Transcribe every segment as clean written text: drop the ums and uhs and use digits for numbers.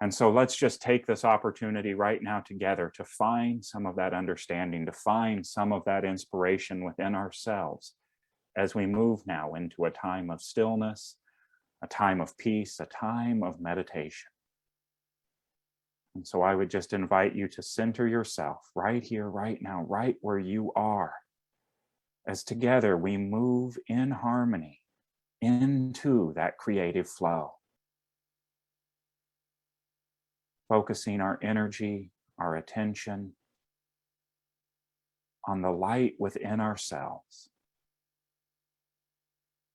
And so let's just take this opportunity right now together to find some of that understanding, to find some of that inspiration within ourselves as we move now into a time of stillness, a time of peace, a time of meditation. And so I would just invite you to center yourself right here, right now, right where you are, as together we move in harmony into that creative flow. Focusing our energy, our attention on the light within ourselves.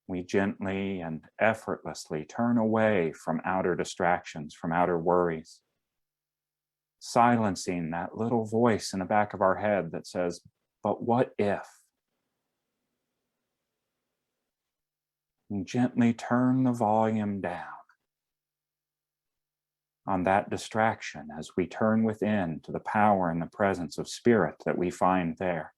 We gently and effortlessly turn away from outer distractions, from outer worries, silencing that little voice in the back of our head that says, "But what if?" And gently turn the volume down on that distraction as we turn within to the power and the presence of spirit that we find there.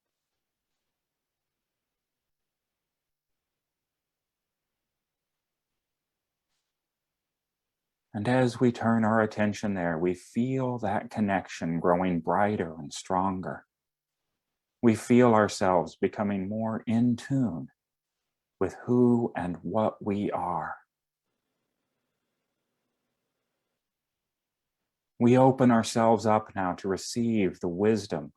And as we turn our attention there, we feel that connection growing brighter and stronger. We feel ourselves becoming more in tune with who and what we are. We open ourselves up now to receive the wisdom,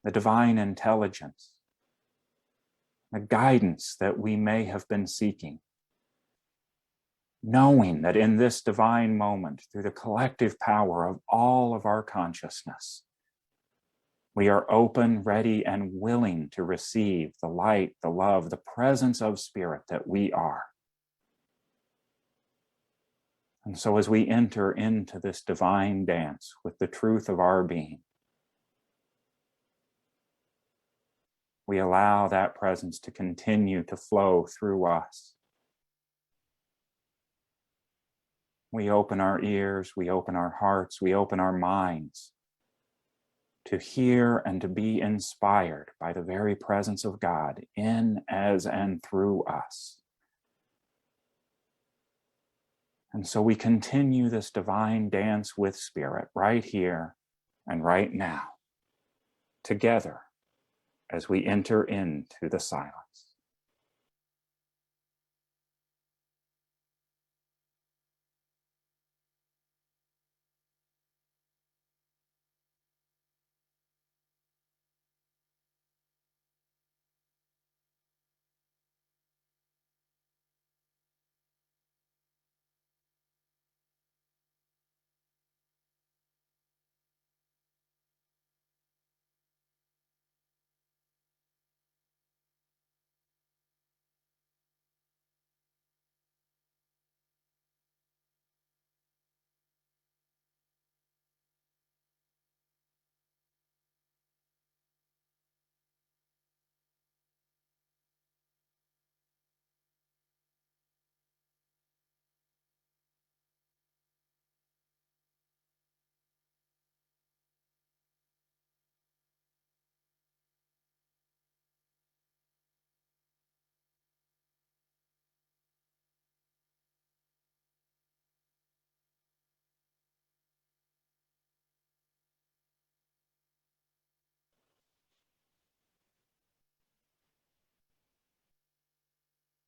the divine intelligence, the guidance that we may have been seeking, knowing that in this divine moment, through the collective power of all of our consciousness, we are open, ready, and willing to receive the light, the love, the presence of spirit that we are. And so as we enter into this divine dance with the truth of our being, we allow that presence to continue to flow through us. We open our ears, we open our hearts, we open our minds to hear and to be inspired by the very presence of God in, as, and through us. And so we continue this divine dance with spirit right here and right now, together as we enter into the silence.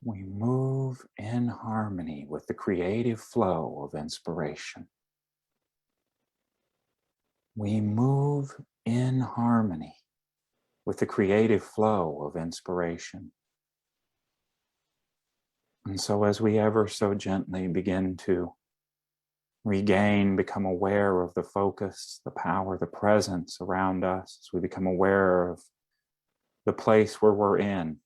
We move in harmony with the creative flow of inspiration. We move in harmony with the creative flow of inspiration. And so as we ever so gently begin to regain, become aware of the focus, the power, the presence around us, as we become aware of the place where we're in,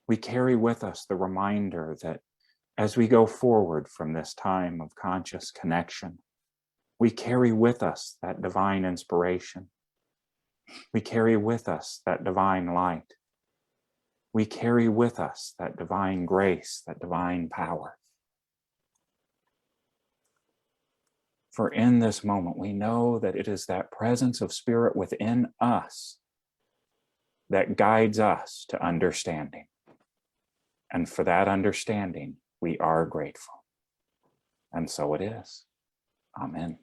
we carry with us the reminder that as we go forward from this time of conscious connection, we carry with us that divine inspiration. We carry with us that divine light. We carry with us that divine grace, that divine power. For in this moment, we know that it is that presence of spirit within us that guides us to understanding. And for that understanding, we are grateful. And so it is. Amen.